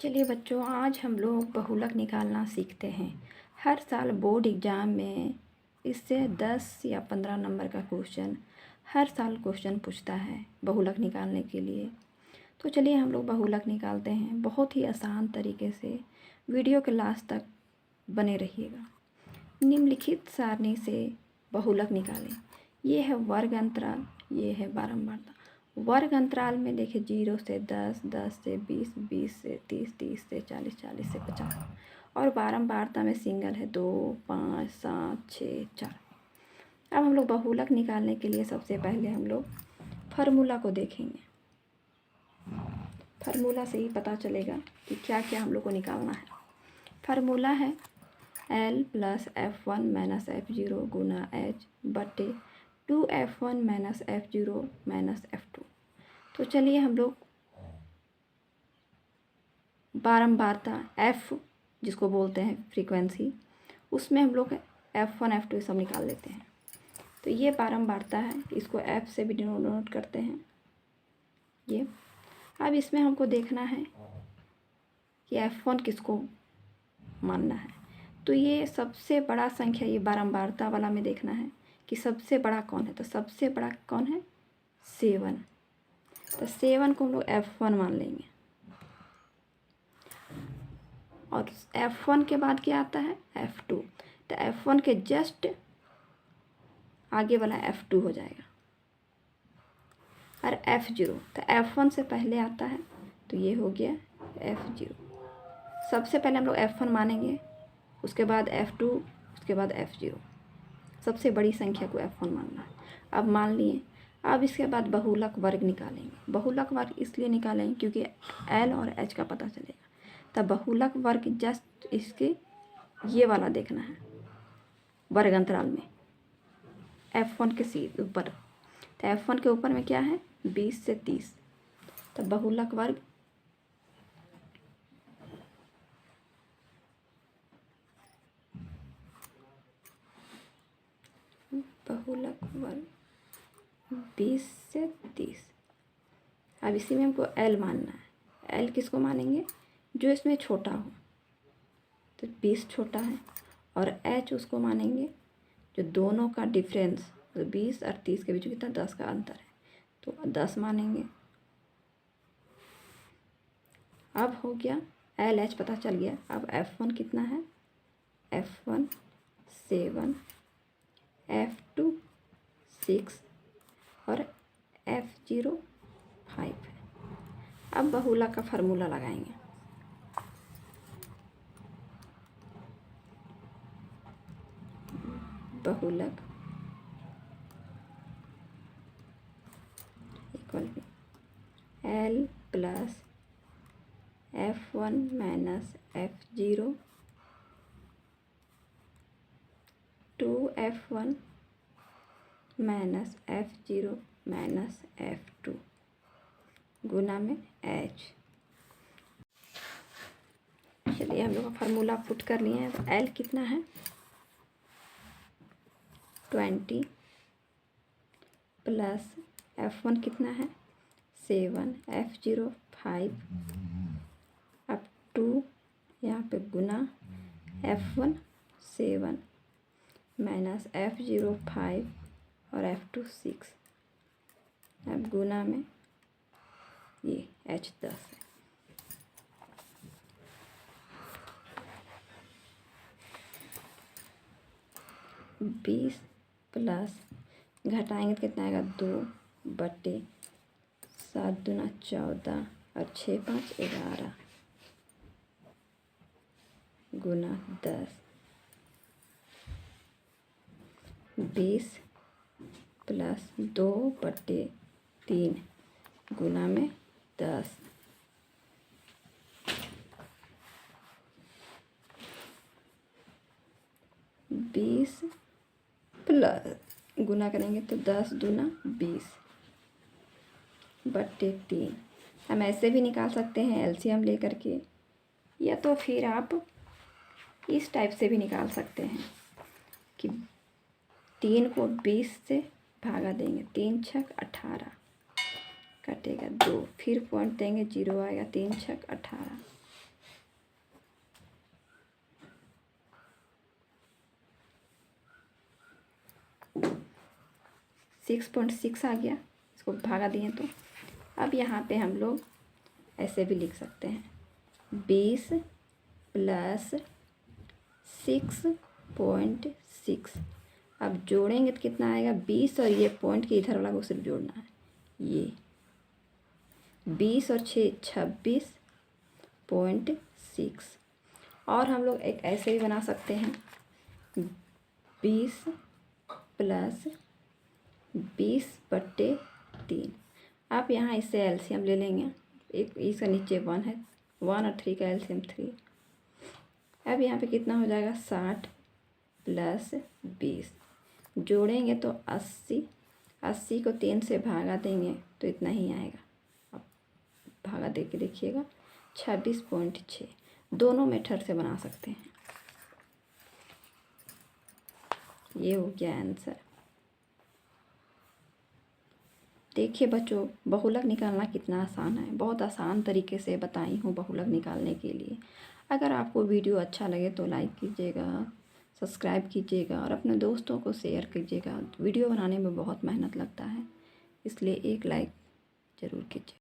चलिए बच्चों, आज हम लोग बहुलक निकालना सीखते हैं। हर साल बोर्ड एग्ज़ाम में इससे 10 या 15 नंबर का क्वेश्चन हर साल क्वेश्चन पूछता है बहुलक निकालने के लिए। तो चलिए हम लोग बहुलक निकालते हैं बहुत ही आसान तरीके से। वीडियो के लास्ट तक बने रहिएगा। निम्नलिखित सारणी से बहुलक निकालें। ये है वर्ग अंतराल, ये है बारंबारता। वर्ग अंतराल में देखिए 0 से 10, 10 से 20, 20 से 30, 30 से 40, 40 से 50। और बारंबारता में सिंगल है 2, 5, 7, 6, 4। अब हम लोग बहुलक निकालने के लिए सबसे पहले हम लोग फार्मूला को देखेंगे। फार्मूला से ही पता चलेगा कि क्या क्या हम लोग को निकालना है। फार्मूला है L plus F1 minus F0 गुना H बटे 2F1 minus F0 minus F2। तो चलिए हम लोग बारंबारता F जिसको बोलते हैं फ्रीक्वेंसी, उसमें हम लोग F1 F2 सब निकाल लेते हैं। तो ये बारंबारता है, इसको F से भी डिनोट करते हैं ये। अब इसमें हमको देखना है कि F1 किसको मानना है। तो ये सबसे बड़ा संख्या, ये बारंबारता वाला में देखना है कि सबसे बड़ा कौन है। तो सबसे बड़ा कौन है? 7। तो 7 को हम लोग F1 मान लेंगे। और F1 के बाद क्या आता है? F2। तो F1 के जस्ट आगे वाला F2 हो जाएगा। और F0, तो F1 से पहले आता है, तो ये हो गया F0। सबसे पहले हम लोग F1 मानेंगे, उसके बाद F2, उसके बाद F0। सबसे बड़ी संख्या को F1 मानना है। अब मान लिए। अब इसके बाद बहुलक वर्ग निकालेंगे। बहुलक वर्ग इसलिए निकालेंगे क्योंकि L और H का पता चलेगा। तब बहुलक वर्ग जस्ट इसके ये वाला देखना है वर्ग अंतराल में, F1 के सीधे ऊपर। तो F1 के ऊपर में क्या है? 20 से 30। तब बहुलक वर्ग बहुलक वर्ग 20 से 30। अब इसी में हमको L मानना है। L किसको मानेंगे? जो इसमें छोटा हो। तो 20 छोटा है। और H उसको मानेंगे जो दोनों का डिफरेंस, तो 20 और 30 के बीच कितना? 10 का अंतर है, तो 10 मानेंगे। अब हो गया L H पता चल गया। अब F1 कितना है? F1 7, F2 6 और F0 5 है। अब बहुलक का फार्मूला लगाएंगे। बहुलक equal L plus F1 minus F0 2F1 minus F0 minus F2 गुना में H। चलिए हम लोग फार्मूला पुट कर लिए हैं। तो L कितना है? 20 प्लस F1 कितना है? 7, F0 5। अब 2 यहाँ पे गुना F1 7 माइनस F0 5 और F2 6। अब गुना में ये H 10 है। बीस प्लस घटाएंगे तो कितना आएगा? 2 बटे 7 दूना 14 और 6 5 11 गुना 10। 20 प्लस 2 बटे 3 गुना में 10। 20 प्लस गुना करेंगे तो 10 दूना 20 बटे 3। हम ऐसे भी निकाल सकते हैं एलसीएम लेकर के, या तो फिर आप इस टाइप से भी निकाल सकते हैं कि 3 को 20 से भागा देंगे, 3 छक 18 कटेगा 2, फिर पॉइंट देंगे 0 आएगा, 3 छक 18 6.6 आ गया, इसको भागा दिए तो। अब यहाँ पे हम लोग ऐसे भी लिख सकते हैं 20 + 6.6। अब जोड़ेंगे तो कितना आएगा 20, और ये पॉइंट के इधर वाला को सिर्फ जोड़ना है। ये 20 और 6 26.6। और हम लोग एक ऐसे भी बना सकते हैं 20 + 20/3। आप यहाँ इससे एलसीएम ले लेंगे, एक इसका नीचे 1 है, 1 और 3 का एलसीएम 3। अब यहाँ पे कितना हो जाएगा 60 + 20, जोड़ेंगे तो 80। 80 को 3 से भागा देंगे तो इतना ही आएगा। अब भागा दे के देखिएगा 26.6। दोनों मेथड से बना सकते हैं। ये हो गया आंसर। देखिए बच्चों, बहुलक निकालना कितना आसान है। बहुत आसान तरीके से बताई हूँ बहुलक निकालने के लिए। अगर आपको वीडियो अच्छा लगे तो लाइक कीजिएगा, सब्सक्राइब कीजिएगा और अपने दोस्तों को शेयर कीजिएगा। वीडियो बनाने में बहुत मेहनत लगता है, इसलिए एक लाइक ज़रूर कीजिए।